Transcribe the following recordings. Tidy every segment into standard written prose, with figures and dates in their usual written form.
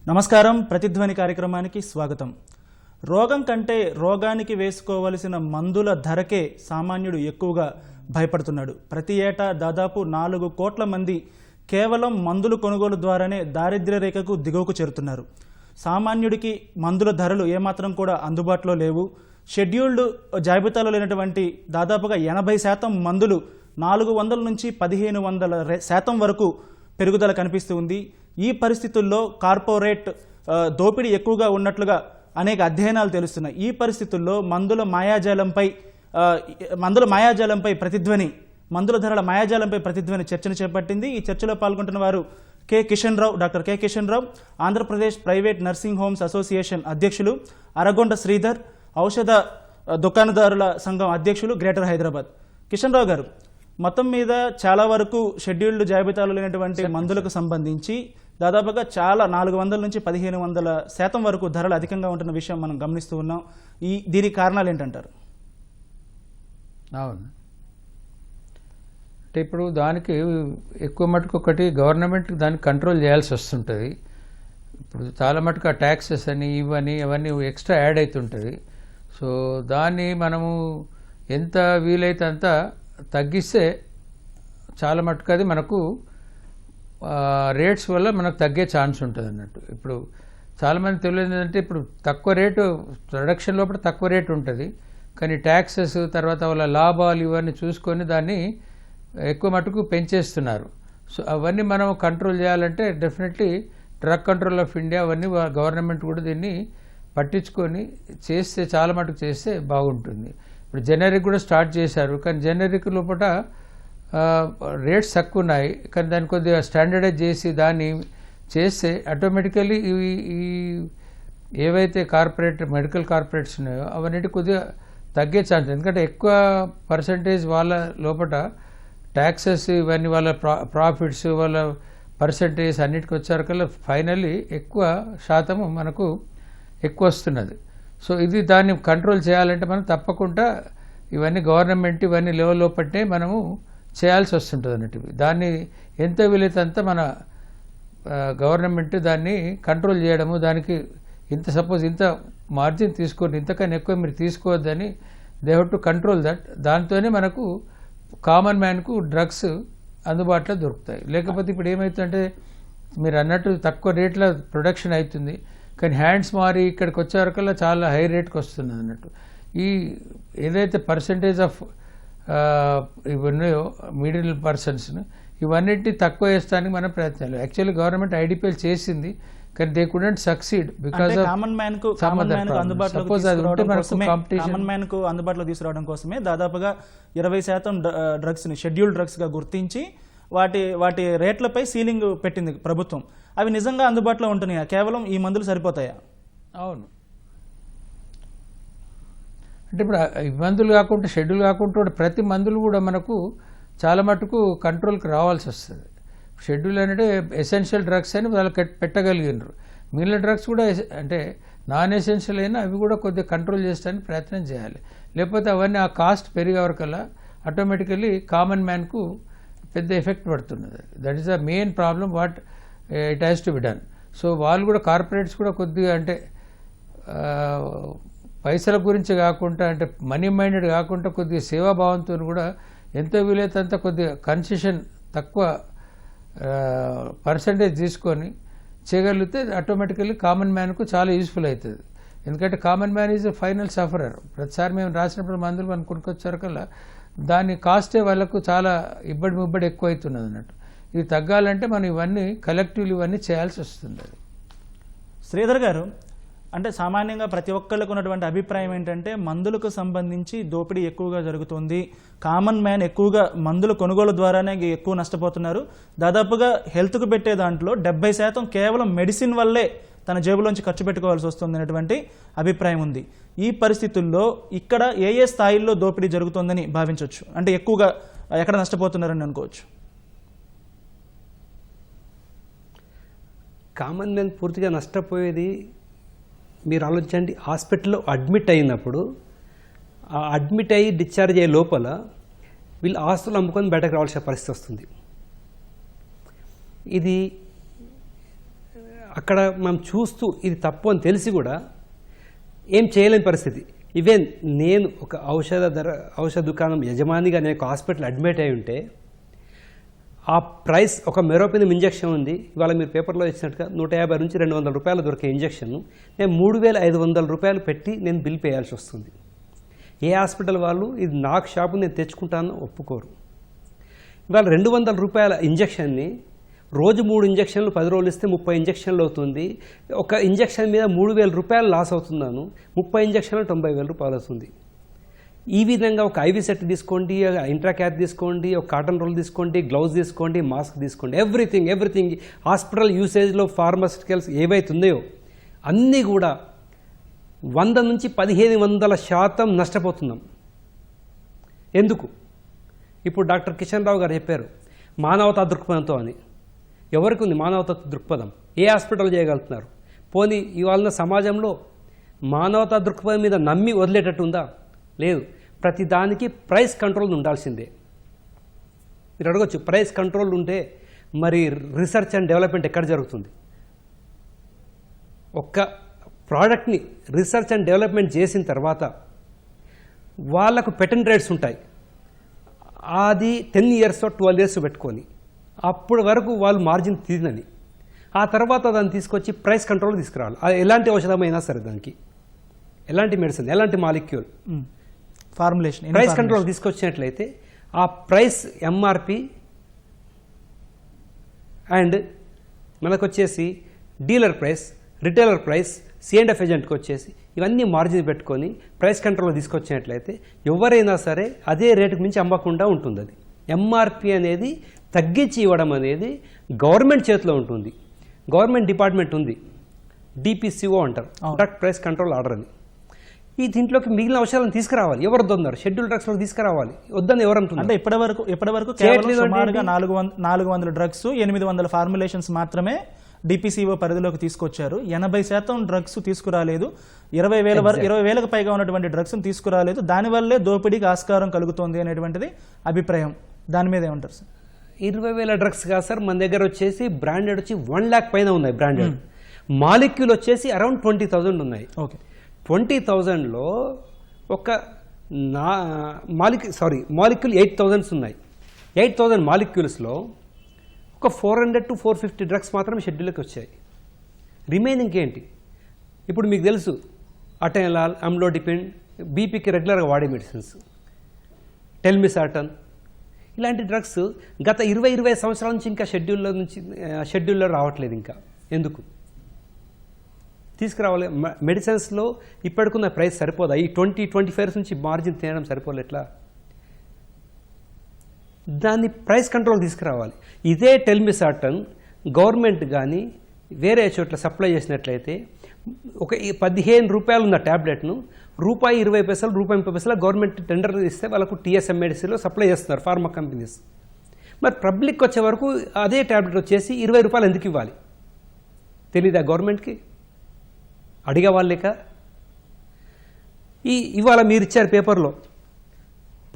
నమస్కారం. ప్రతిధ్వని కార్యక్రమానికి స్వాగతం. రోగం కంటే రోగానికి వేసుకోవలసిన మందుల ధరకే సామాన్యుడు ఎక్కువగా భయపడుతున్నాడు. ప్రతి ఏటా దాదాపు 4 కోట్ల మంది కేవలం మందులు కొనుగోలు ద్వారానే దారిద్ర్య రేఖకు దిగువకు చేరుతున్నారు. సామాన్యుడికి మందుల ధరలు ఏమాత్రం కూడా అందుబాటులో లేవు. షెడ్యూల్డ్ జాబితాలో లేనటువంటి దాదాపుగా 80% మందులు 400 నుంచి 1500% వరకు పెరుగుదల కనిపిస్తూ ఉంది. ఈ పరిస్థితుల్లో కార్పొరేట్ దోపిడీ ఎక్కువగా ఉన్నట్లుగా అనేక అధ్యయనాలు తెలుస్తున్నాయి. ఈ పరిస్థితుల్లో మందుల మాయాజాలంపై ప్రతిధ్వని, మందుల ధరల మాయాజాలంపై ప్రతిధ్వని చర్చను చేపట్టింది. ఈ చర్చలో పాల్గొంటున్న వారు doctor K Kishan Rao, Andhra Pradesh private nursing homes association అధ్యక్షులు, అరగొండ శ్రీధర్, ఔషధ దుకాణదారుల సంఘం అధ్యక్షులు, గ్రేటర్ హైదరాబాద్. కిషన్ రావు గారు, మొత్తం మీద చాలా వరకు షెడ్యూల్డ్ జాబితాలో లేనటువంటి మందులకు సంబంధించి దాదాపుగా చాలా 400 నుంచి 1500% వరకు ధరలు అధికంగా ఉంటున్న విషయం మనం గమనిస్తూ ఉన్నాం. దీనికి కారణాలు ఏంటంటారు? అవును, అంటే ఇప్పుడు దానికి ఎక్కువ మటుకు ఒకటి గవర్నమెంట్ దాన్ని కంట్రోల్ చేయాల్సి వస్తుంటుంది. ఇప్పుడు చాలా మటుకు ఆ ట్యాక్సెస్ అని అవన్నీ ఎక్స్ట్రా యాడ్ అవుతుంటుంది. సో దాన్ని మనము ఎంత వీలైతే అంత తగ్గిస్తే చాలా మటుకు అది మనకు రేట్స్ వల్ల మనకు తగ్గే ఛాన్స్ ఉంటుంది అన్నట్టు. ఇప్పుడు చాలామంది తెలియదు ఏంటంటే, ఇప్పుడు తక్కువ రేటు ప్రొడక్షన్ లోపల తక్కువ రేటు ఉంటుంది, కానీ ట్యాక్సెస్ తర్వాత వాళ్ళ లాభాలు ఇవన్నీ చూసుకొని దాన్ని ఎక్కువ మటుకు పెంచేస్తున్నారు. సో అవన్నీ మనం కంట్రోల్ చేయాలంటే definitely drug control of India అవన్నీ గవర్నమెంట్ కూడా దీన్ని పట్టించుకొని చేస్తే, చాలా మటుకు చేస్తే బాగుంటుంది. ఇప్పుడు జెనరిక్ కూడా స్టార్ట్ చేశారు, కానీ జెనరిక్ లోపల రేట్స్ తక్కువ ఉన్నాయి, కానీ దాన్ని కొద్దిగా స్టాండర్డైజ్ చేసి దాన్ని చేస్తే ఆటోమేటికల్లీ ఈ ఏవైతే మెడికల్ కార్పొరేట్స్ ఉన్నాయో అవన్నిటి కొద్దిగా తగ్గే ఛాన్స్. ఎందుకంటే ఎక్కువ పర్సంటేజ్ వాళ్ళ లోపల ట్యాక్సెస్ ఇవన్నీ వాళ్ళ ప్రాఫిట్స్ వాళ్ళ పర్సంటేజ్ అన్నిటికి వచ్చారు ఫైనల్లీ ఎక్కువ శాతము మనకు ఎక్కువ వస్తున్నది. సో ఇది దాన్ని కంట్రోల్ చేయాలంటే మనం తప్పకుండా ఇవన్నీ గవర్నమెంట్ ఇవన్నీ లెవెల్ లోపట్టే మనము చేయాల్సి వస్తుంటుంది అన్నట్టు. దాన్ని ఎంత వీలైతే అంత మన గవర్నమెంట్ దాన్ని కంట్రోల్ చేయడము, దానికి సపోజ్ ఇంత మార్జిన్ తీసుకోండి, ఇంతకన్నా ఎక్కువ మీరు తీసుకోవద్దని they have to control that. దాంతోనే మనకు కామన్ మ్యాన్కు డ్రగ్స్ అందుబాటులో దొరుకుతాయి. లేకపోతే ఇప్పుడు ఏమవుతుందంటే, మీరు అన్నట్టు తక్కువ రేట్ల ప్రొడక్షన్ అవుతుంది, కానీ హ్యాండ్స్ మారి ఇక్కడికి వచ్చే వరకల్లా చాలా హై రేట్కి వస్తుంది అన్నట్టు. ఈ ఏదైతే పర్సంటేజ్ ఆఫ్ ఇవన్నో మిడిల్ పర్సన్స్ను ఇవన్నిటిని తక్కువ వేస్తానికి మనం ప్రయత్నాలు. యాక్చువల్లీ గవర్నమెంట్ ఐడిపిఎల్ చేసింది, కానీ they couldn't succeed because common man కు అందుబాటులో తీసుకురావడం కోసమే దాదాపుగా 20% డ్రగ్స్ ని షెడ్యూల్డ్ డ్రగ్స్ గా గుర్తించి వాటి రేట్లపై సీలింగ్ పెట్టింది ప్రభుత్వం. అవి నిజంగా అందుబాటులో ఉంటున్నాయా? కేవలం ఈ మందులు సరిపోతాయా? అవును, అంటే ఇప్పుడు ఈ మందులు కాకుండా షెడ్యూల్ కాకుండా ప్రతి మందులు కూడా మనకు చాలా మటుకు కంట్రోల్కి రావాల్సి వస్తుంది. షెడ్యూల్ అంటే ఎసెన్షియల్ డ్రగ్స్ అని వాళ్ళకి పెట్టగలిగినారు. మిగిలిన డ్రగ్స్ కూడా అంటే నాన్ ఎసెన్షియల్ అయినా అవి కూడా కొద్దిగా కంట్రోల్ చేయడానికి ప్రయత్నం చేయాలి. లేకపోతే అవన్నీ ఆ కాస్ట్ పెరిగే వరకల్లా ఆటోమేటికలీ కామన్ మ్యాన్కు పెద్ద ఎఫెక్ట్ పడుతున్నది. That is the main problem what it has to be done. So వాళ్ళు కూడా కార్పొరేట్స్ కూడా కొద్దిగా అంటే పైసల గురించి కాకుండా, అంటే మనీ మైండెడ్ కాకుండా కొద్దిగా సేవాభావంతో కూడా ఎంతో వీలైతే అంత కొద్దిగా కన్సెషన్ తక్కువ పర్సంటేజ్ తీసుకొని చేయగలిగితే ఆటోమేటికల్లీ కామన్ మ్యాన్కు చాలా యూస్ఫుల్ అవుతుంది. ఎందుకంటే common man is final sufferer. ప్రతిసారి మేము రాసినప్పుడు మందులు మనం కొనుక్కొచ్చారకల్లా దాని కాస్టే వాళ్ళకు చాలా ముబ్బడి ఎక్కువ అవుతున్నది అన్నట్టు. ఇది తగ్గాలంటే మనం ఇవన్నీ కలెక్టివ్లు ఇవన్నీ చేయాల్సి వస్తుంది. శ్రీధర్ గారు, అంటే సామాన్యంగా ప్రతి ఒక్కళ్ళకు ఉన్నటువంటి అభిప్రాయం ఏంటంటే, మందులకు సంబంధించి దోపిడీ ఎక్కువగా జరుగుతుంది, కామన్ మ్యాన్ ఎక్కువగా మందుల కొనుగోలు ద్వారానే ఎక్కువ నష్టపోతున్నారు, దాదాపుగా హెల్త్కు పెట్టే దాంట్లో 70% కేవలం మెడిసిన్ వల్లే తన జేబులోంచి ఖర్చు పెట్టుకోవాల్సి వస్తుంది అనేటువంటి అభిప్రాయం ఉంది. ఈ పరిస్థితుల్లో ఇక్కడ ఏ స్థాయిల్లో దోపిడీ జరుగుతుందని భావించవచ్చు? అంటే ఎక్కువగా ఎక్కడ నష్టపోతున్నారని అనుకోవచ్చు? కామన్ మ్యాన్ పూర్తిగా నష్టపోయేది మీరు ఆలోచించండి. హాస్పిటల్లో అడ్మిట్ అయినప్పుడు అడ్మిట్ అయ్యి డిశ్చార్జ్ అయ్యే లోపల వీళ్ళు ఆస్తులు అమ్ముకొని బయటకు రావాల్సిన పరిస్థితి వస్తుంది. ఇది అక్కడ మనం చూస్తూ ఇది తప్పు అని తెలిసి కూడా ఏం చేయలేని పరిస్థితి. ఈవెన్ నేను ఒక ఔషధ దుకాణం యజమానిగా నేను ఒక హాస్పిటల్ అడ్మిట్ అయి ఉంటే ఆ ప్రైస్ ఒక మెరోపినం ఇంజెక్షన్ ఉంది, ఇవాళ మీరు పేపర్లో ఇచ్చినట్టుగా 150 నుంచి 200 రూపాయలు దొరికే ఇంజెక్షన్ నేను 3,500 రూపాయలు పెట్టి నేను బిల్ పేయాల్సి వస్తుంది. ఏ హాస్పిటల్ వాళ్ళు ఇది నాకు షాపు నేను తెచ్చుకుంటాను ఒప్పుకోరు. ఇవాళ 200 రూపాయల ఇంజెక్షన్ని రోజు 3 ఇంజెక్షన్లు 10 రోజులు ఇస్తే 30 ఇంజెక్షన్లు అవుతుంది. ఒక ఇంజెక్షన్ మీద 3,000 రూపాయలు లాస్ అవుతున్నాను. 30 ఇంజెక్షన్లు 90,000 రూపాయలు వస్తుంది. ఈ విధంగా ఒక ఐవి సెట్ తీసుకోండి, ఇంట్రాక్యాప్ తీసుకోండి, ఒక కాటన్ రోల్ తీసుకోండి, గ్లౌజ్ తీసుకోండి, మాస్క్ తీసుకోండి, ఎవ్రీథింగ్ హాస్పిటల్ యూసేజ్లో ఫార్మాస్యూటికల్స్ ఏవైతున్నాయో అన్నీ కూడా 100 నుంచి 1,500% నష్టపోతున్నాం. ఎందుకు? ఇప్పుడు డాక్టర్ కిషన్ రావు గారు చెప్పారు మానవతా దృక్పథంతో అని. ఎవరికి ఉంది మానవతా దృక్పథం? ఏ హాస్పిటల్ చేయగలుగుతున్నారు? పోనీ ఇవాళ సమాజంలో మానవతా దృక్పథం మీద నమ్మి వదిలేటట్టు ఉందా? లేదు. ప్రతి దానికి ప్రైస్ కంట్రోల్ ఉండాల్సిందే. మీరు అడగచ్చు ప్రైస్ కంట్రోల్ ఉంటే మరి రీసెర్చ్ అండ్ డెవలప్మెంట్ ఎక్కడ జరుగుతుంది? ఒక్క ప్రోడక్ట్ని రీసెర్చ్ అండ్ డెవలప్మెంట్ చేసిన తర్వాత వాళ్ళకు పెటెంట్ రైట్స్ ఉంటాయి. అది 10 years 12 years పెట్టుకొని అప్పటి వరకు వాళ్ళు మార్జిన్ తీరినని ఆ తర్వాత దాన్ని తీసుకొచ్చి ప్రైస్ కంట్రోల్ తీసుకురావాలి. ఎలాంటి ఔషధమైనా సరే, దానికి ఎలాంటి మెడిసిన్, ఎలాంటి మాలిక్యూల్ ఫార్ములేషన్ ప్రైస్ కంట్రోల్ తీసుకొచ్చినట్లయితే ఆ ప్రైస్ ఎంఆర్పి అండ్ మనకు వచ్చేసి dealer price, retailer price, C&F ఏజెంట్కి వచ్చేసి ఇవన్నీ మార్జిన్ పెట్టుకొని ప్రైస్ కంట్రోల్ తీసుకొచ్చినట్లయితే ఎవరైనా సరే అదే రేటుకు మించి అమ్మకుండా ఉంటుంది. అది ఎంఆర్పి అనేది తగ్గించి ఇవ్వడం అనేది గవర్నమెంట్ చేతిలో ఉంటుంది. గవర్నమెంట్ డిపార్ట్మెంట్ ఉంది, DPCO అంటారు, డ్రగ్ ప్రైస్ కంట్రోల్ ఆర్డర్ అని. ఈ దీంట్లోకి మిగిలిన ఔషధాలను తీసుకురావాలి. ఎవరు వద్దన్నారు? షెడ్యూల్ డ్రగ్స్లో తీసుకురావాలి. వద్దని ఎవరు అంటున్నారు? అంటే ఇప్పటివరకు కేవలం సుమారుగా 400 డ్రగ్స్, 800 ఫార్ములేషన్స్ మాత్రమే DPCO పరిధిలోకి తీసుకొచ్చారు. 80% డ్రగ్స్ తీసుకురాలేదు. 20,000కు పైగా ఉన్నటువంటి డ్రగ్స్ తీసుకురాలేదు. దానివల్లే దోపిడీకి ఆస్కారం కలుగుతోంది అనేటువంటిది అభిప్రాయం. దాని మీద ఏమంటారు సార్? 20,000 డ్రగ్స్ కాదు సార్, మన దగ్గర వచ్చేసి బ్రాండెడ్ వచ్చి 1 lakh పైన ఉన్నాయి. బ్రాండెడ్ మాలిక్యూల్ వచ్చేసి అరౌండ్ 20,000 ఉన్నాయి. ఓకే, 20,000లో ఒక మాలిక్యూల్ 8,000 ఉన్నాయి. 8,000 మాలిక్యూల్స్లో ఒక 400 to 450 డ్రగ్స్ మాత్రమే షెడ్యూల్లోకి వచ్చాయి. రిమైనింగ్ ఏంటి? ఇప్పుడు మీకు తెలుసు అటెనలాల్, అమ్లోడిపిన్, బీపీకి రెగ్యులర్గా వాడే మెడిసిన్స్, టెల్మిసాటన్, ఇలాంటి డ్రగ్స్ గత 20 సంవత్సరాల నుంచి ఇంకా షెడ్యూల్లో రావట్లేదు. ఇంకా ఎందుకు తీసుకురావాలి? మెడిసిన్స్లో ఇప్పటికున్న ప్రైస్ సరిపోదా? ఈ 20-25 నుంచి మార్జిన్ తినడం సరిపోలే ఎట్లా? దాన్ని ప్రైస్ కంట్రోల్ తీసుకురావాలి. ఇదే టెల్మిసాటన్ గవర్నమెంట్ కానీ వేరే చోట్ల సప్లై చేసినట్లయితే ఒక 15 రూపాయలు ఉన్న ట్యాబ్లెట్ను ₹1.20, ₹1.30 గవర్నమెంట్ టెండర్ ఇస్తే వాళ్ళకు TSMDCలో సప్లై చేస్తున్నారు ఫార్మా కంపెనీస్. మరి పబ్లిక్ వచ్చే వరకు అదే ట్యాబ్లెట్ వచ్చేసి ₹20 ఎందుకు ఇవ్వాలి? తెలీదా గవర్నమెంట్కి? అడిగే వాళ్ళేక? ఇవాళ మీరు ఇచ్చారు పేపర్లో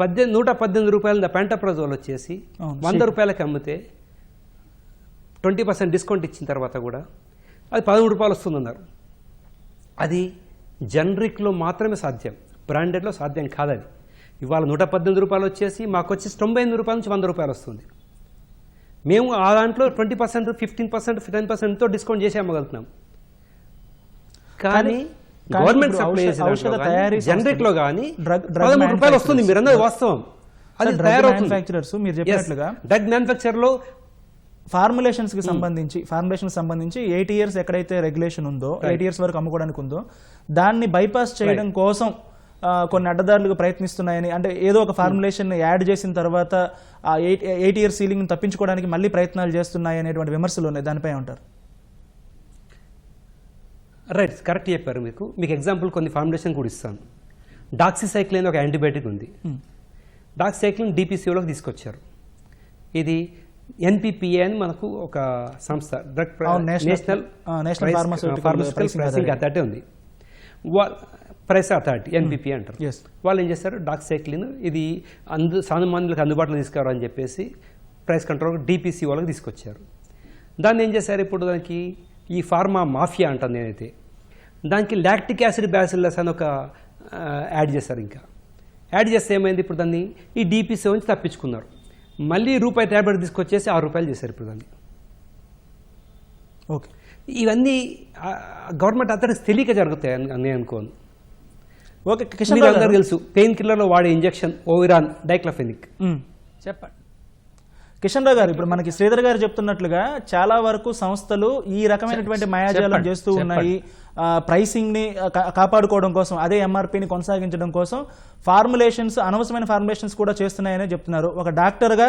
118 రూపాయల పెంటాప్రజోల్ వచ్చేసి 100 రూపాయలకి అమ్మితే 20% డిస్కౌంట్ ఇచ్చిన తర్వాత కూడా అది 13 రూపాయలు వస్తుందన్నారు. అది జనరిక్లో మాత్రమే సాధ్యం, బ్రాండెడ్లో సాధ్యం కాదు. అది ఇవాళ 118 రూపాయలు వచ్చేసి మాకు వచ్చేసి 98 రూపాయల నుంచి 100 రూపాయలు వస్తుంది. మేము ఆ దాంట్లో 20%, 15%, 10%తో డిస్కౌంట్ చేసి అమ్మగలుగుతున్నాం. కానీ గవర్నమెంట్ సప్లై ఔషధ తయారీ జనరిక్ లో కానీ 13 రూపాయలు వస్తుంది. మీరు అన్నది వాస్తవం. అది మ్యానుఫ్యాక్చరర్స్ మీరు చెప్పినట్లుగా డ్రగ్ మ్యానుఫ్యాక్చర్ లో ఫార్ములేషన్స్ సంబంధించి 8 years ఎక్కడైతే రెగ్యులేషన్ ఉందో, 8 years వరకు అమ్ముకోవడానికి ఉందో, దాన్ని బైపాస్ చేయడం కోసం కొన్ని అడ్డదారులకు ప్రయత్నిస్తున్నాయని, అంటే ఏదో ఒక ఫార్ములేషన్ యాడ్ చేసిన తర్వాత ఆ 8 years సీలింగ్ తప్పించుకోవడానికి మళ్ళీ ప్రయత్నాలు చేస్తున్నాయి అనేటువంటి విమర్శలు ఉన్నాయి. దానిపై ఉంటారు. రైట్, కరెక్ట్ చెప్పారు. మీకు ఎగ్జాంపుల్ కొన్ని ఫార్ములేషన్ కూడా ఇస్తాను. డాక్సిసైక్లిన్ ఒక యాంటీబయాటిక్ ఉంది. డాక్సిసైక్లిన్ DPCOలోకి తీసుకొచ్చారు. ఇది NPPA అని మనకు ఒక సంస్థ, drug national pharmaceutical pricing authority ఉంది. ప్రైస్ అథారిటీ NPPA అంటారు. వాళ్ళు ఏం చేస్తారు? డాక్సిసైక్లిన్ ఇది సామాన్యులకు అందుబాటులో తీసుకురావాలని చెప్పేసి ప్రైస్ కంట్రోల్ DPCOలోకి తీసుకొచ్చారు. దాన్ని ఏం చేశారు? ఇప్పుడు దానికి ఈ ఫార్మా మాఫియా అంటాను నేనైతే. దానికి లాక్టిక్ యాసిడ్ బ్యాసిల్లస్ అని ఒక యాడ్ చేస్తారు. ఇంకా యాడ్ చేస్తే ఏమైంది, ఇప్పుడు దాన్ని ఈ DPCO నుంచి తప్పించుకున్నారు. మళ్ళీ రూపాయి ట్యాబ్లెట్ తీసుకొచ్చేసి ₹6 చేశారు ఇప్పుడు దాన్ని. ఓకే, ఇవన్నీ గవర్నమెంట్ అతనికి తెలియక జరుగుతాయి అని నేను అనుకోను. ఓకే కిషన్ మీకు రావు అందరూ గారు. తెలుసు పెయిన్ కిల్లర్లో వాడే ఇంజెక్షన్ ఓవిరాన్ డైక్లోఫెనిక్. చెప్పండి. కిషన్ రావు గారు, ఇప్పుడు మనకి శ్రీధర్ గారు చెప్తున్నట్లుగా చాలా వరకు సంస్థలు ఈ రకమైనటువంటి మాయాజాలం చేస్తూ ఉన్నాయి. ప్రైసింగ్ ని కాపాడుకోవడం కోసం, అదే MRPని కొనసాగించడం కోసం ఫార్ములేషన్స్, అనవసరమైన ఫార్ములేషన్స్ కూడా చేస్తున్నాయని చెప్తున్నారు. ఒక డాక్టర్గా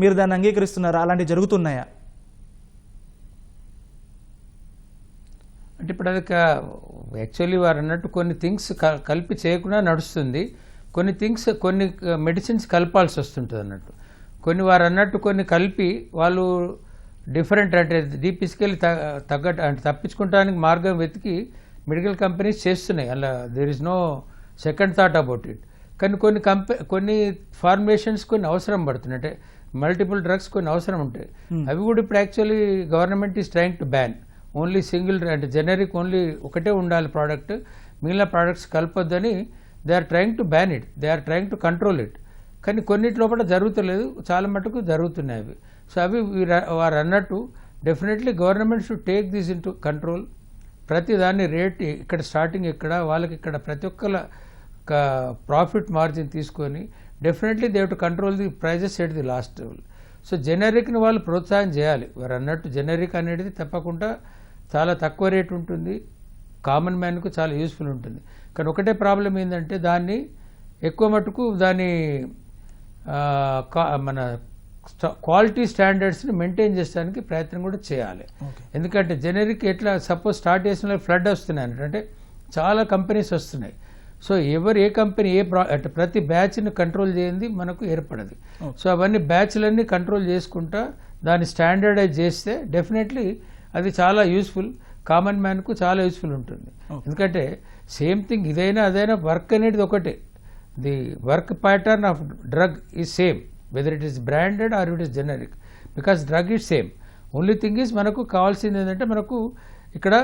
మీరు దాన్ని అంగీకరిస్తున్నారా? అలాంటివి జరుగుతున్నాయా? అంటే ఇప్పుడు అది యాక్చువల్లీ వారు అన్నట్టు కొన్ని థింగ్స్ కలిపి చేయకుండా నడుస్తుంది, కొన్ని థింగ్స్ కొన్ని మెడిసిన్స్ కలపాల్సి వస్తుంటుంది అన్నట్టు. కొన్ని వారు అన్నట్టు కొన్ని కలిపి వాళ్ళు డిఫరెంట్ అంటే DPCకి తగ్గట్టు అంటే తప్పించుకోవడానికి మార్గం వెతికి మెడికల్ కంపెనీస్ చేస్తున్నాయి. అలా there is no second thought about it. కానీ కొన్ని ఫార్ములేషన్స్ కొన్ని అవసరం పడుతున్నాయి, అంటే మల్టిపుల్ డ్రగ్స్ కొన్ని అవసరం ఉంటాయి. అవి కూడా ఇప్పుడు actually government is trying to ban. Only single అంటే జెనరిక్ ఓన్లీ ఒకటే ఉండాలి ప్రోడక్ట్, మిగిలిన ప్రోడక్ట్స్ కలపొద్దని they are trying to ban it, they are trying to control it. కానీ కొన్నిట్లో కూడా జరుగుతలేదు, చాలా మటుకు జరుగుతున్నాయి అవి. సో అవి వారు అన్నట్టు definitely government should take this into control. ప్రతి దాన్ని రేట్ ఇక్కడ స్టార్టింగ్ ఇక్కడ వాళ్ళకి ఇక్కడ ప్రతి ఒక్కల ప్రాఫిట్ మార్జిన్ తీసుకొని definitely they to control the prices at the last level. So జెనరిక్ని వాళ్ళు ప్రోత్సాహం చేయాలి. వారు అన్నట్టు జెనరిక్ అనేది తప్పకుండా చాలా తక్కువ రేట్ ఉంటుంది, కామన్ మ్యాన్కు చాలా యూస్ఫుల్ ఉంటుంది. కానీ ఒకటే ప్రాబ్లం ఏంటంటే దాన్ని ఎక్కువ మటుకు దాని మన క్వాలిటీ స్టాండర్డ్స్ని మెయింటైన్ చేయడానికి ప్రయత్నం కూడా చేయాలి. ఎందుకంటే జెనరిక్ ఎట్లా సపోజ్ స్టార్ట్ చేసిన ఫ్లడ్ వస్తున్నాయి అంటే చాలా కంపెనీస్ వస్తున్నాయి. సో ఏ కంపెనీ అంటే ప్రతి బ్యాచ్ని కంట్రోల్ చేయండి మనకు ఏర్పడదు. సో అవన్నీ బ్యాచ్లన్నీ కంట్రోల్ చేసుకుంటా దాన్ని స్టాండర్డైజ్ చేస్తే డెఫినెట్లీ అది చాలా యూస్ఫుల్, కామన్ మ్యాన్కు చాలా యూస్ఫుల్ ఉంటుంది. ఎందుకంటే సేమ్ థింగ్ ఇదైనా అదైనా వర్క్ అనేది ఒకటే. The work pattern of drug is same whether it is branded or it is generic, because drug is same. Only thing is మనకు కావాల్సింది ఏంటంటే మనకు ఇక్కడ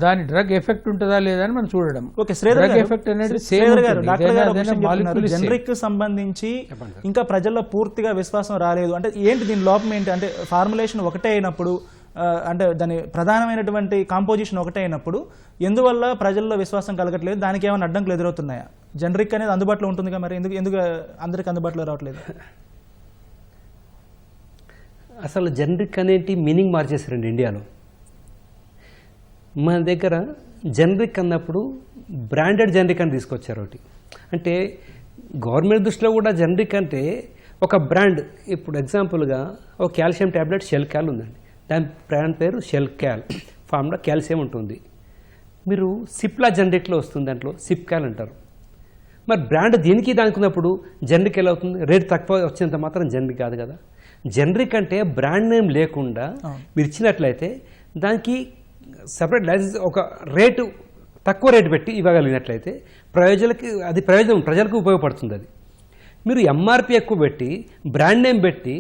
దాని డ్రగ్ ఎఫెక్ట్ ఉంటుందా లేదా అని మనం చూడడం. డ్రగ్ ఎఫెక్ట్ అనేది జనరిక్ సంబంధించి ఇంకా ప్రజల్లో పూర్తిగా విశ్వాసం రాలేదు అంటే ఏంటి, దీని లోపం ఏంటి? అంటే ఫార్ములేషన్ ఒకటే అయినప్పుడు, అంటే దాని ప్రధానమైనటువంటి కాంపోజిషన్ ఒకటే అయినప్పుడు ఎందువల్ల ప్రజల్లో విశ్వాసం కలగట్లేదు? దానికి ఏమైనా అడ్డంకులు ఎదురవుతున్నాయా? జనరిక్ అనేది అందుబాటులో ఉంటుందిగా, మరి ఎందుకు అందరికి అందుబాటులో రావట్లేదు? అసలు జనరిక్ అనేది మీనింగ్ మార్చేసారండి ఇండియాలో. మన దగ్గర జనరిక్ అన్నప్పుడు బ్రాండెడ్ జనరిక్ అని తీసుకొచ్చారు ఒకటి. అంటే గవర్నమెంట్ దృష్టిలో కూడా జనరిక్ అంటే ఒక బ్రాండ్. ఇప్పుడు ఎగ్జాంపుల్గా ఒక కాల్షియం ట్యాబ్లెట్ షెల్ క్యాల్ ఉందండి, దాని బ్రాండ్ పేరు షెల్ క్యాల్, ఫామ్లో కాల్షియం ఉంటుంది. మీరు సిప్లా జనరిక్లో వస్తుంది, దాంట్లో సిప్ క్యాల్ అంటారు. మరి బ్రాండ్ దీనికి దానికి ఉన్నప్పుడు జనరిక్ ఎలా అవుతుంది? రేట్ తక్కువ వచ్చినంత మాత్రం జనరిక్ కాదు కదా. జనరిక్ అంటే బ్రాండ్ నేమ్ లేకుండా మీరు ఇచ్చినట్లయితే దానికి సపరేట్ లైసెన్స్ ఒక రేటు తక్కువ రేటు పెట్టి ఇవ్వగలిగినట్లయితే ప్రజలకు ఉపయోగపడుతుంది. అది మీరు MRP ఎక్కువ పెట్టి బ్రాండ్ నేమ్ పెట్టి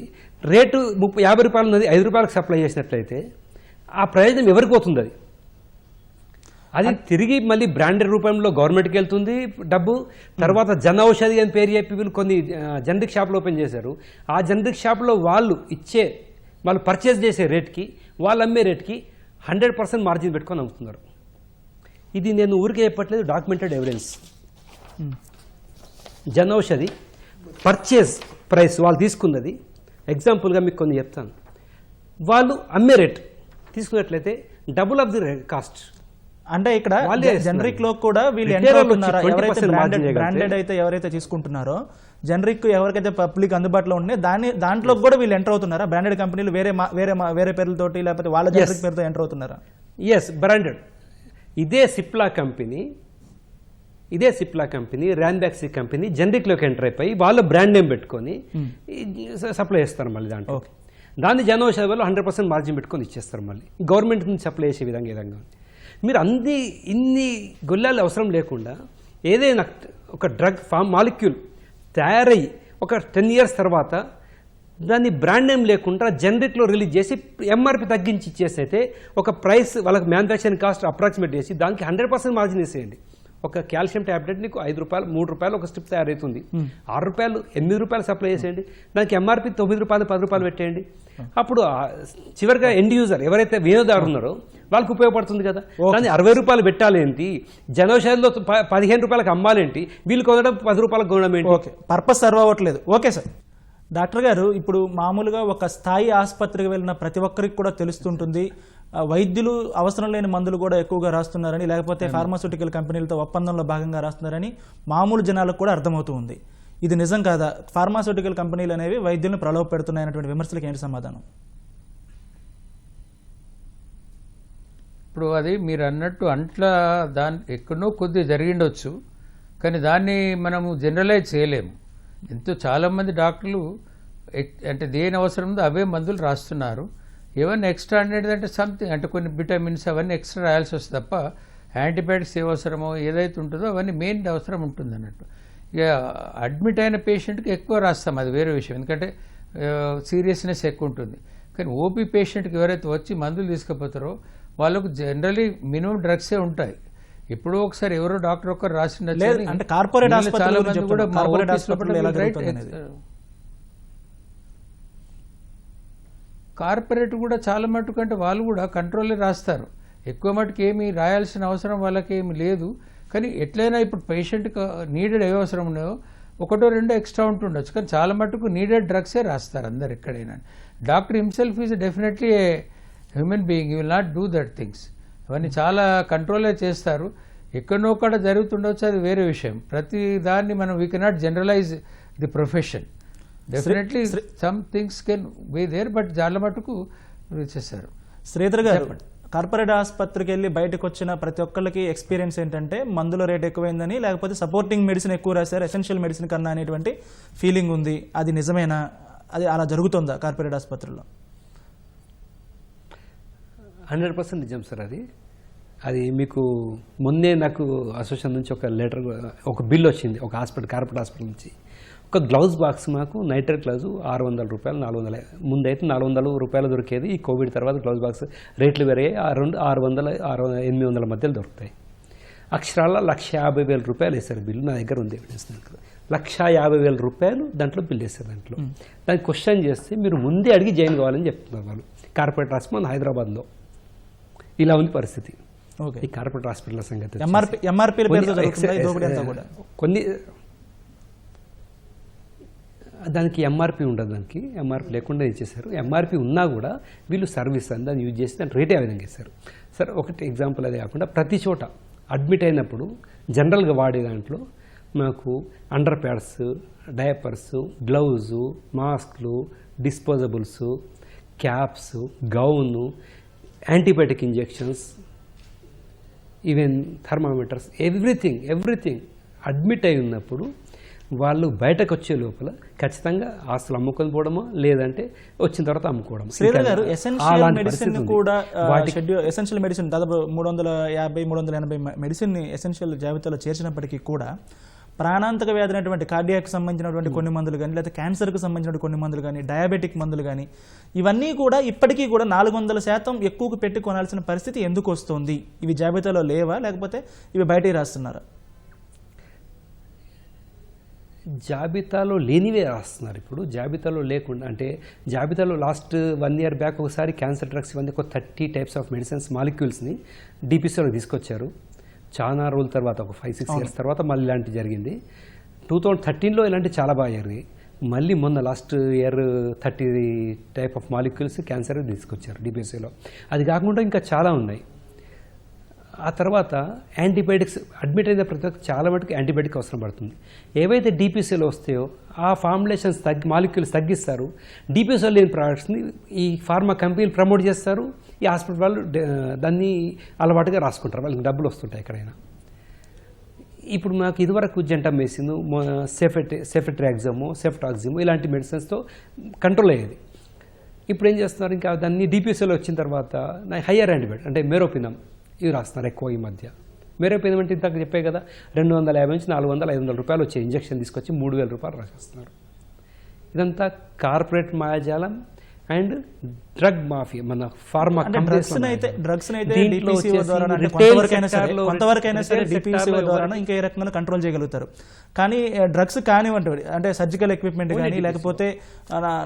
రేటు 50 రూపాయలు ఉన్నది 5 రూపాయలకు సప్లై చేసినట్లయితే ఆ ప్రయోజనం ఎవరికి పోతుంది? అది తిరిగి మళ్ళీ బ్రాండెడ్ రూపంలో గవర్నమెంట్కి వెళ్తుంది డబ్బు. తర్వాత జన ఔషధి అని పేరు చెప్పి వీళ్ళు కొన్ని జనరిక్ షాపులు ఓపెన్ చేశారు. ఆ జనరిక్ షాపులో వాళ్ళు పర్చేజ్ చేసే రేట్కి, వాళ్ళు అమ్మే రేట్కి 100% మార్జిన్ పెట్టుకొని అమ్ముతున్నారు. ఇది నేను ఊరికే చెప్పట్లేదు, documented evidence. Jan Aushadhi purchase price వాళ్ళు తీసుకున్నది, ఎగ్జాంపుల్గా మీకు కొన్ని చెప్తాను. వాళ్ళు అమ్మే రేట్ తీసుకున్నట్లయితే డబుల్ ఆఫ్ ది కాస్ట్. అంటే ఇక్కడ జనరిక్ లో కూడా వీళ్ళు ఎంటర్ అవుతున్నారా? ఎవరైతే బ్రాండెడ్ అయితే ఎవరైతే తీసుకుంటున్నారో, జనరిక్ ఎవరికైతే పబ్లిక్ అందుబాటులో ఉంటే దాంట్లో కూడా వీళ్ళు ఎంటర్ అవుతున్నారా? బ్రాండెడ్ కంపెనీలు వేరే పేర్లతోటి లేకపోతే వాళ్ళ జనరిక్ పేరుతో ఎంటర్ అవుతున్నారా? Yes, branded. ఇదే సిప్లా కంపెనీ ర్యాన్బ్యాక్సీ కంపెనీ జనరిక్లోకి ఎంటర్ అయిపోయి వాళ్ళ బ్రాండ్ నేమ్ పెట్టుకొని సప్లై చేస్తారు. మళ్ళీ దాన్ని జన ఔషధి వాళ్ళు 100% మార్జిన్ పెట్టుకొని ఇచ్చేస్తారు. మళ్ళీ గవర్నమెంట్ నుంచి సప్లై చేసే విధంగా మీరు ఇన్ని గొల్లాలు అవసరం లేకుండా ఏదైనా ఒక డ్రగ్ మాలిక్యూల్ తయారయ్యి ఒక 10 years తర్వాత దాన్ని బ్రాండ్ నేమ్ లేకుండా జనరిక్లో రిలీజ్ చేసి ఎంఆర్పి తగ్గించి ఇచ్చేసైతే ఒక ప్రైస్ వాళ్ళకి మ్యానుఫ్యాక్చరింగ్ కాస్ట్ అప్రాక్సిమేట్ చేసి దానికి 100% మార్జిన్ వేసేయండి. ఒక కాల్షియం టాబ్లెట్ నీకు ₹5 ₹3 ఒక స్ట్రిప్ తయారవుతుంది. ₹6 ₹8 సప్లై చేసేయండి. దానికి ఎంఆర్పి ₹9 ₹10 పెట్టేయండి. అప్పుడు చివరిగా ఎండ్ యూజర్ ఎవరైతే వినియోగదారులు ఉన్నారో వాళ్ళకి ఉపయోగపడుతుంది కదా. దాన్ని ₹60 పెట్టాలేంటి, జనౌషధిలో ₹15 అమ్మాలేంటి, వీళ్ళు కొనడం ₹10 కొనడం ఏంటి? ఓకే, పర్పస్ సర్వ్ అవ్వట్లేదు. Okay sir. డాక్టర్ గారు, ఇప్పుడు మామూలుగా ఒక స్థాయి ఆసుపత్రికి వెళ్ళిన ప్రతి ఒక్కరికి కూడా తెలుస్తుంటుంది, వైద్యులు అవసరం లేని మందులు కూడా ఎక్కువగా రాస్తున్నారని, లేకపోతే ఫార్మాస్యూటికల్ కంపెనీలతో ఒప్పందంలో భాగంగా రాస్తున్నారని మామూలు జనాలకు కూడా అర్థమవుతూ ఉంది. ఇది నిజం కాదా? ఫార్మాస్యూటికల్ కంపెనీలు అనేవి వైద్యులను ప్రలోభ పెడుతున్నాయన్నటువంటి విమర్శలకు ఏంటి సమాధానం? ఇప్పుడు అది మీరు అన్నట్టు దాని ఎక్కడో కొద్దిగా జరిగిండొచ్చు, కానీ దాన్ని మనము జనరలైజ్ చేయలేము. చాలామంది డాక్టర్లు అంటే దేని అవసరం ఉందో అవే మందులు రాస్తున్నారు. ఏమన్నా ఎక్స్ట్రా అనేది అంటే సంథింగ్ అంటే కొన్ని విటమిన్స్ అవన్నీ ఎక్స్ట్రా రాయాల్సి వస్తుంది తప్ప యాంటీబయాటిక్స్ ఏ అవసరమో ఏదైతే ఉంటుందో అవన్నీ మెయిన్ అవసరం ఉంటుంది అన్నట్టు. ఇక అడ్మిట్ అయిన పేషెంట్కి ఎక్కువ రాస్తాం, అది వేరే విషయం, ఎందుకంటే సీరియస్నెస్ ఎక్కువ ఉంటుంది. కానీ ఓపీ పేషెంట్కి ఎవరైతే వచ్చి మందులు తీసుకుపోతారో వాళ్ళకు జనరలీ మినిమం డ్రగ్సే ఉంటాయి. ఎప్పుడో ఒకసారి ఎవరో డాక్టర్ ఒక్కరు రాసిన అంటే కార్పొరేట్ ఆసుపత్రులు కూడా కార్పొరేట్ కూడా చాలా మటుకు అంటే వాళ్ళు కూడా కంట్రోలే రాస్తారు. ఎక్కువ మటుకు ఏమి రాయాల్సిన అవసరం వాళ్ళకి ఏమి లేదు. కానీ ఎట్లయినా ఇప్పుడు పేషెంట్కి నీడెడ్ ఏ అవసరం ఉన్నాయో 1-2 ఎక్స్ట్రా ఉంటుండొచ్చు, కానీ చాలా మటుకు నీడెడ్ డ్రగ్సే రాస్తారు అందరు ఎక్కడైనా. Doctor himself is definitely a human being, you will not do that things. అవన్నీ చాలా కంట్రోలే చేస్తారు. ఎక్కడో కూడా జరుగుతుండొచ్చు, అది వేరే విషయం. ప్రతి దాన్ని మనం we cannot generalize the profession. Definitely some things can be there, but చాలా మటుకు చేశారు. శ్రీధర్ గారు, కార్పొరేట్ ఆసుపత్రికి వెళ్ళి బయటకు వచ్చిన ప్రతి ఒక్కరికి ఎక్స్పీరియన్స్ ఏంటంటే మందుల రేట్ ఎక్కువైందని, లేకపోతే సపోర్టింగ్ మెడిసిన్ ఎక్కువ రాశారు ఎసెన్షియల్ మెడిసిన్ కన్నా అనేటువంటి ఫీలింగ్ ఉంది. అది నిజమేనా? అది అలా జరుగుతుందా కార్పొరేట్ ఆసుపత్రుల్లో? 100% నిజం సార్. అది మీకు మొన్నే నాకు అసోసియేషన్ నుంచి ఒక బిల్ వచ్చింది, ఒక కార్పొరేట్ హాస్పిటల్ నుంచి. ఒక గ్లౌజ్ బాక్స్ మాకు నైట్రేట్ గ్లౌజ్ ₹600 400, ముందైతే ₹400 దొరికేది. ఈ కోవిడ్ తర్వాత గ్లౌజ్ బాక్స్ రేట్లు పెరిగాయి, 600 800 మధ్యలో దొరుకుతాయి. అక్షరాల ₹150,000 వేశారు బిల్లు. నా దగ్గర ఉంది ఎవిడెన్స్. ₹150,000 దాంట్లో బిల్ వేశారు. దానికి క్వశ్చన్ చేస్తే మీరు ముందే అడిగి జాయిన్ కావాలని చెప్తున్నారు వాళ్ళు. కార్పొరేట్ హాస్పిటల్ హైదరాబాద్లో ఇలా ఉంది పరిస్థితి. ఈ కార్పొరేట్ హాస్పిటల్ సంగతి కొన్ని దానికి ఎంఆర్పి ఉండదు, దానికి ఎంఆర్పి లేకుండా ఇచ్చేసారు. ఎంఆర్పి ఉన్నా కూడా వీళ్ళు సర్వీస్ అని దాన్ని యూజ్ చేసి దాని రేటే ఆ విధంగా ఇస్తారు. సార్ ఒకటి ఎగ్జాంపుల్ అదే కాకుండా ప్రతి చోట అడ్మిట్ అయినప్పుడు జనరల్గా వాడే దాంట్లో మాకు అండర్ ప్యాడ్స్, డయాపర్స్, గ్లౌజు, మాస్క్లు, disposables, caps, gown, antibiotic injections, even thermometers, everything admit అయి ఉన్నప్పుడు వాళ్ళు బయటకు వచ్చే లోపల ఖచ్చితంగా ఆస్తులు అమ్ముకొని పోవడమో లేదంటే వచ్చిన తర్వాత అమ్ముకోవడం. శ్రీధర్ గారు, ఎసెన్షియల్ మెడిసిన్ కూడా ఎసెన్షియల్ మెడిసిన్ దాదాపు 350-380 మెడిసిన్ ఎసెన్షియల్ జాబితాలో చేర్చినప్పటికీ కూడా ప్రాణాంతక వ్యాధి అయినటువంటి కార్డియాక్ సంబంధించినటువంటి కొన్ని మందులు కానీ, లేదా క్యాన్సర్కి సంబంధించిన కొన్ని మందులు కానీ, డయాబెటిక్ మందులు కానీ, ఇవన్నీ కూడా ఇప్పటికీ కూడా 400% ఎక్కువకు పెట్టి కొనాల్సిన పరిస్థితి ఎందుకు వస్తుంది? ఇవి జాబితాలో లేవా, లేకపోతే ఇవి బయటికి రాస్తున్నారా? జాబితాలో లేనివే రాస్తున్నారు. ఇప్పుడు జాబితాలో లేకుండా అంటే జాబితాలో లాస్ట్ 1 year బ్యాక్ ఒకసారి క్యాన్సర్ డ్రగ్స్ ఇవన్నీ ఒక 30 types ఆఫ్ మెడిసిన్స్ మాలిక్యూల్స్ని డిపిసిలో తీసుకొచ్చారు. చాలా రోజుల తర్వాత ఒక 5-6 years తర్వాత మళ్ళీ ఇలాంటి జరిగింది. 2013లో ఇలాంటి చాలా బాగా జరిగాయి. మళ్ళీ మొన్న last year 30 type of molecules cancer తీసుకొచ్చారు డిపిసిలో. అది కాకుండా ఇంకా చాలా ఉన్నాయి. ఆ తర్వాత యాంటీబయాటిక్స్ అడ్మిట్ అయిన ప్రతి ఒక్క చాలా మటుకు యాంటీబయాటిక్ అవసరం పడుతుంది. ఏవైతే డిపిసిలో వస్తాయో ఆ ఫార్ములేషన్స్ మాలిక్యూల్స్ తగ్గిస్తారు. డిపిసిలో లేని ప్రోడక్ట్స్ని ఈ ఫార్మా కంపెనీలు ప్రమోట్ చేస్తారు. ఈ హాస్పిటల్ వాళ్ళు దాన్ని అలవాటుగా రాసుకుంటారు, వాళ్ళకి డబ్బులు వస్తుంటాయి ఎక్కడైనా. ఇప్పుడు మాకు ఇదివరకు జెంటామెసిన్, సెఫెట్రాక్సమ్, సెఫ్టాక్సిమ్ ఇలాంటి మెడిసిన్స్తో కంట్రోల్ అయ్యేది. ఇప్పుడు ఏం చేస్తున్నారు, ఇంకా దాన్ని డిపిసిలో వచ్చిన తర్వాత హయ్యర్ యాంటీబయాటిక్ అంటే మెరోపినమ్ ఇవి రాస్తున్నారు ఎక్కువ ఈ మధ్య. మెరోపినమ్ అంటే ఇంతకు చెప్పే కదా, 250 నుంచి 400-500 రూపాయలు వచ్చే ఇంజక్షన్ తీసుకొచ్చి 3,000 రూపాయలు రాసేస్తున్నారు. ఇదంతా కార్పొరేట్ మాయాజాలం అండ్ డ్రగ్ మాఫియా, మన ఫార్మా అంటే డ్రగ్స్ అయితే దీంట్లో DPCO వచ్చేసి ద్వారా అంటే retail కొంతవరకైనా సరే retail DPCO sector లో ద్వారా ఇంకా ఏ రకంగా కంట్రోల్ చేయగలుగుతారు. కానీ డ్రగ్స్ కానివ్వండి, అంటే సర్జికల్ ఎక్విప్మెంట్ కానీ లేకపోతే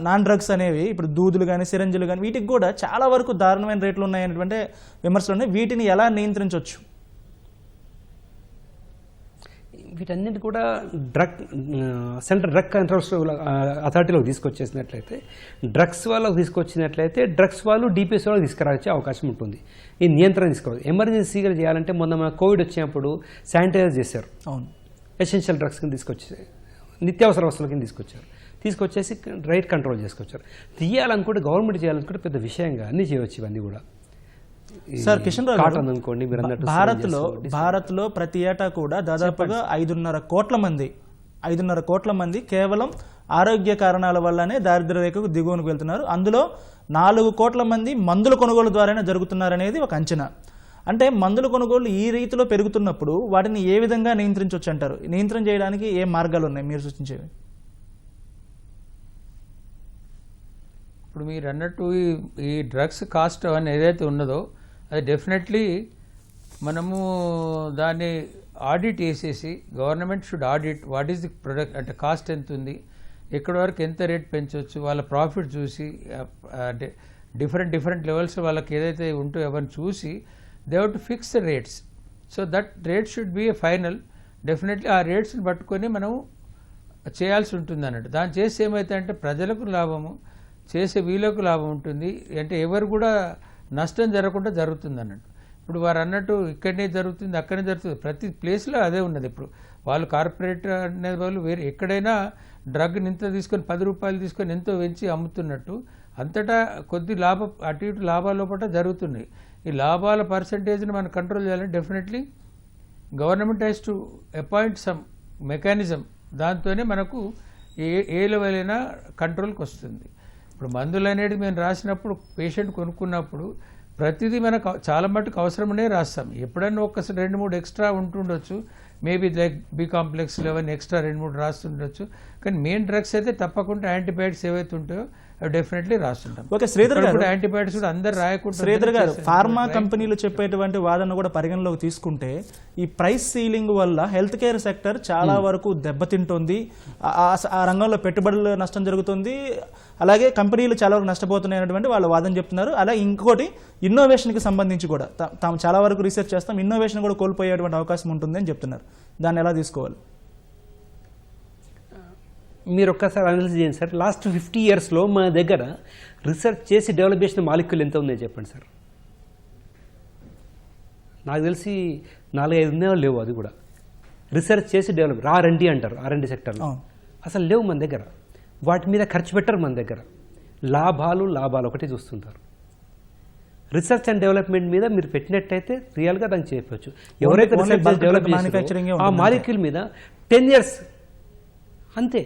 నాన్ డ్రగ్స్ అనేవి ఇప్పుడు దూదులు కానీ సిరంజులు కానీ వీటికి కూడా చాలా వరకు దారుణమైన రేట్లు ఉన్నాయనేటువంటి విమర్శలు ఉన్నాయి. వీటిని ఎలా నియంత్రించవచ్చు? వీటన్నిటి కూడా సెంట్రల్ డ్రగ్ కంట్రోల్ అథారిటీలోకి తీసుకొచ్చేసినట్లయితే, డ్రగ్స్ వాళ్ళకి తీసుకొచ్చినట్లయితే డ్రగ్స్ వాళ్ళు DPS వాళ్ళకి తీసుకురావచ్చే అవకాశం ఉంటుంది. ఈ నియంత్రణ తీసుకోవాలి. ఎమర్జెన్సీగా చేయాలంటే మొన్న మన కోవిడ్ వచ్చినప్పుడు శానిటైజర్ చేశారు. అవును, ఎసెన్షియల్ డ్రగ్స్ కింద నిత్యావసర వస్తువుల కింద తీసుకొచ్చేసి రైట్ కంట్రోల్ చేసుకొచ్చారు. తీయాలనుకుంటే గవర్నమెంట్ చేయాలనుకుంటే పెద్ద విషయంగా అన్నీ చేయవచ్చు. ఇవన్నీ కూడా సార్ కిషన్ రావు కాటన్ అనుకోండి, మీరు అన్నట్టు భారత్లో ప్రతి ఏటా కూడా దాదాపుగా 5.5 కోట్ల మంది కేవలం ఆరోగ్య కారణాల వల్లనే దారిద్ర్య రేఖకు దిగువనకు వెళ్తున్నారు. అందులో 4 కోట్ల మంది మందుల కొనుగోలు ద్వారానే జరుగుతున్నారనేది ఒక అంచనా. అంటే మందుల కొనుగోలు ఈ రీతిలో పెరుగుతున్నప్పుడు వాటిని ఏ విధంగా నియంత్రించవచ్చు అంటారు? నియంత్రణ చేయడానికి ఏ మార్గాలు ఉన్నాయి మీరు సూచించేవి? ఇప్పుడు మీరు అన్నట్టు ఈ డ్రగ్స్ కాస్ట్ అని ఏదైతే ఉన్నదో అది డెఫినెట్లీ మనము దాన్ని ఆడిట్ చేసేసి government should audit what is the product, అంటే కాస్ట్ ఎంత ఉంది, ఎక్కడి వరకు ఎంత రేట్ పెంచవచ్చు, వాళ్ళ ప్రాఫిట్ చూసి అంటే డిఫరెంట్ లెవెల్స్ వాళ్ళకి ఏదైతే ఉంటో అవన్నీ చూసి they have to fix the rates. So that rate should be a final. Definitely ఆ రేట్స్ని పట్టుకొని మనం చేయాల్సి ఉంటుంది అన్నట్టు. దాన్ని చేసి ఏమైతే అంటే ప్రజలకు లాభము, చేసే వీళ్ళకు లాభం ఉంటుంది, అంటే ఎవరు కూడా నష్టం జరగకుండా జరుగుతుంది అన్నట్టు. ఇప్పుడు వారు అన్నట్టు ఇక్కడనే జరుగుతుంది, అక్కడనే జరుగుతుంది, ప్రతి ప్లేస్లో అదే ఉన్నది. ఇప్పుడు వాళ్ళు కార్పొరేట్ అనే వాళ్ళు వేరే ఎక్కడైనా డ్రగ్ని ఇంత తీసుకొని 10 రూపాయలు తీసుకొని ఎంతో పెంచి అమ్ముతున్నట్టు అంతటా కొద్ది లాభం అటు ఇటు లాభాల లోపల జరుగుతున్నాయి. ఈ లాభాల పర్సంటేజ్ని మనం కంట్రోల్ చేయాలంటే definitely government has to appoint some mechanism. దాంతోనే మనకు ఏ లెవెల్ అయినా కంట్రోల్కి వస్తుంది. ఇప్పుడు మందులు అనేది మేము రాసినప్పుడు పేషెంట్ కొనుక్కున్నప్పుడు ప్రతిదీ మనకు చాలా మట్టుకు అవసరమనే రాస్తాం. ఎప్పుడన్నా ఒక 2-3 ఎక్స్ట్రా ఉంటుండొచ్చు, maybe like B complex eleven extra 2-3 రాస్తుండొచ్చు. కానీ మెయిన్ డ్రగ్స్ అయితే తప్పకుండా యాంటీబయాటిక్స్ ఏవైతే ఉంటాయో అవి డెఫినెట్లీ రాస్తుంటాం. ఓకే శ్రీధర్ గారు, యాంటీబయాటిక్స్ కూడా అందరు రాయకుండా. శ్రీధర్ గారు, ఫార్మా కంపెనీలు చెప్పేటువంటి వాదన కూడా పరిగణలోకి తీసుకుంటే ఈ ప్రైస్ సీలింగ్ వల్ల హెల్త్ కేర్ సెక్టర్ చాలా వరకు దెబ్బతింటుంది, ఆ రంగంలో పెట్టుబడులు నష్టం జరుగుతుంది, అలాగే కంపెనీలు చాలా వరకు నష్టపోతున్నాయి అనేటువంటి వాళ్ళు వాదన చెప్తున్నారు. అలాగే ఇంకోటి ఇన్నోవేషన్కి సంబంధించి కూడా తాము చాలా వరకు రీసెర్చ్ చేస్తాం, ఇన్నోవేషన్ కూడా కోల్పోయేటువంటి అవకాశం ఉంటుంది అని చెప్తున్నారు. దాన్ని ఎలా తీసుకోవాలి? మీరు ఒక్కసారి అనలైజ్ చేయండి సార్. లాస్ట్ 50 yearsలో మన దగ్గర రీసెర్చ్ చేసి డెవలప్ చేసిన మాలిక్యూల్ ఎంత ఉందో చెప్పండి సార్. నాకు తెలిసి 4-5 ఉన్నాయో లేవు. అది కూడా రీసెర్చ్ చేసి డెవలప్ R&D అంటారు, R&D సెక్టర్లో అసలు లేవు మన దగ్గర. వాటి మీద ఖర్చు పెట్టరు మన దగ్గర. లాభాలు ఒకటే చూస్తుంటారు. రీసెర్చ్ అండ్ డెవలప్మెంట్ మీద మీరు పెట్టినట్టయితే రియల్గా దాన్ని చేయవచ్చు. ఎవరైతే రీసెర్చ్ డెవలప్ చేస్తారో ఆ మాలిక్యూల్ మీద 10 years అంతే.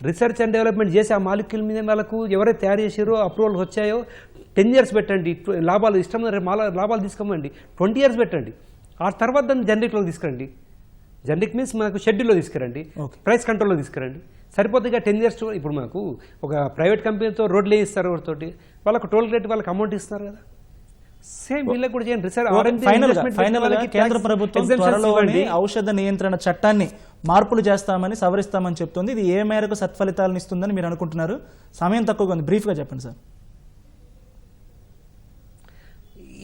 రీసెర్చ్ అండ్ డెవలప్మెంట్ చేసి ఆ మాలిక్యూల్ మీద వాళ్ళకు ఎవరైతే తయారు చేసారో అప్రూవల్ వచ్చాయో 10 years పెట్టండి. లాభాలు ఇష్టం లాభాలు తీసుకోమండి, 20 years పెట్టండి. ఆ తర్వాత దాన్ని జనరిక్లో తీసుకురండి. జనరిక్ మీన్స్ మనకు షెడ్యూల్లో తీసుకురండి, ప్రైస్ కంట్రోల్లో తీసుకురండి. సరిపోతుందిగా 10 years. ఇప్పుడు మనకు ఒక ప్రైవేట్ కంపెనీతో రోడ్లు వేయిస్తారు, ఒకటి వాళ్ళకు టోల్ రేట్ వాళ్ళకి అమౌంట్ ఇస్తున్నారు కదా, సేమ్ వీళ్ళకి కూడా చేయండి. ఫైనల్ గా కేంద్ర ప్రభుత్వం త్వరలోనే ఔషధ నియంత్రణ చట్టాన్ని మార్పులు చేస్తామని సవరిస్తామని చెప్తుంది. ఇది ఏ మేరకు సత్ఫలితాలను ఇస్తుందని మీరు అనుకుంటున్నారు? సమయం తక్కువగా ఉంది, బ్రీఫ్గా చెప్పండి సార్.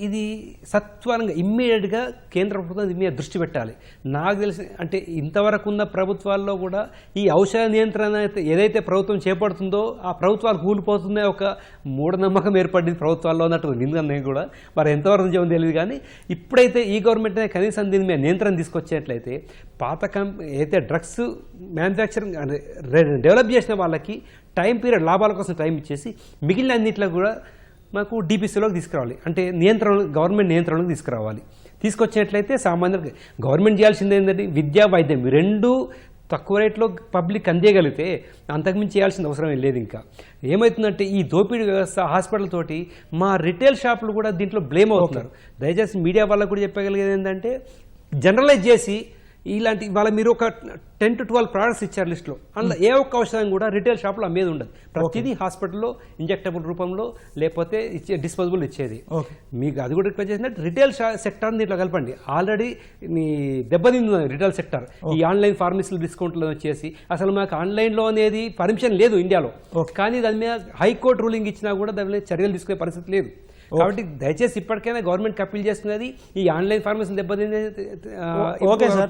ఇది సత్వరంగా ఇమ్మీడియట్గా కేంద్ర ప్రభుత్వం దీని మీద దృష్టి పెట్టాలి. నాకు తెలిసి అంటే ఇంతవరకు ఉన్న ప్రభుత్వాల్లో కూడా ఈ ఔషధ నియంత్రణ ఏదైతే ప్రభుత్వం చేపడుతుందో ఆ ప్రభుత్వాలు కూలిపోతుందే ఒక మూఢనమ్మకం ఏర్పడింది ప్రభుత్వాల్లో అన్నట్టు నిందనే కూడా. మరి ఎంతవరకు నిజమో తెలియదు. కానీ ఇప్పుడైతే ఈ గవర్నమెంట్ కనీసం దీని మీద నియంత్రణ తీసుకొచ్చేట్లయితే పాత అయితే డ్రగ్స్ మ్యానుఫ్యాక్చరింగ్ డెవలప్ చేసిన వాళ్ళకి టైం పీరియడ్ లాభాల కోసం టైం ఇచ్చేసి మిగిలిన అన్నింటిలో కూడా మాకు DPCలోకి తీసుకురావాలి. అంటే గవర్నమెంట్ నియంత్రణలోకి తీసుకొచ్చినట్లయితే సామాన్యంగా గవర్నమెంట్ చేయాల్సింది ఏంటంటే విద్యా వైద్యం రెండు తక్కువ రేట్లో పబ్లిక్ అందేయగలిగితే అంతకుమించి చేయాల్సిన అవసరం లేదు. ఇంకా ఏమవుతుందంటే ఈ దోపిడీ వ్యవస్థ హాస్పిటల్ తోటి మా రిటైల్ షాపులు కూడా దీంట్లో బ్లేమ్ అవుతున్నారు. దయచేసి మీడియా వాళ్ళకు కూడా చెప్పగలిగేది ఏంటంటే జనరలైజ్ చేసి ఇలాంటి వాళ్ళ మీరు ఒక 10 to 12 ప్రోడక్ట్స్ ఇచ్చారు లిస్ట్లో. అందులో ఏ ఒక్క ఔషధం కూడా రిటైల్ షాప్లో అమ్మేది ఉండదు. ప్రతిదీ హాస్పిటల్లో ఇంజెక్టబుల్ రూపంలో లేకపోతే ఇచ్చే డిస్పోజబుల్ ఇచ్చేది. మీకు అది కూడా రిక్వెస్ట్ చేసినట్టు రిటైల్ సెక్టర్ దీంట్లో కలపండి. ఆల్రెడీ దెబ్బతింది రిటైల్ సెక్టర్ ఈ ఆన్లైన్ ఫార్మసీలు డిస్కౌంట్లు వచ్చేసి. అసలు మాకు ఆన్లైన్లో అనేది పర్మిషన్ లేదు ఇండియాలో, కానీ దాని మీద హైకోర్టు రూలింగ్ ఇచ్చినా కూడా దాని మీద చర్యలు తీసుకునే పరిస్థితి లేదు. కాబట్టి దయచేసి ఇప్పటికైనా గవర్నమెంట్ అప్పీల్ చేస్తున్నది ఈ ఆన్లైన్ ఫార్మసీలు దెబ్బతింది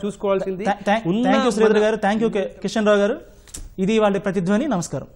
చూసుకోవాల్సింది. థ్యాంక్ యూ శ్రీధర్ గారు, థ్యాంక్ యూ కిషన్ రావు గారు. ఇది వాళ్ళ ప్రతిధ్వని. నమస్కారం.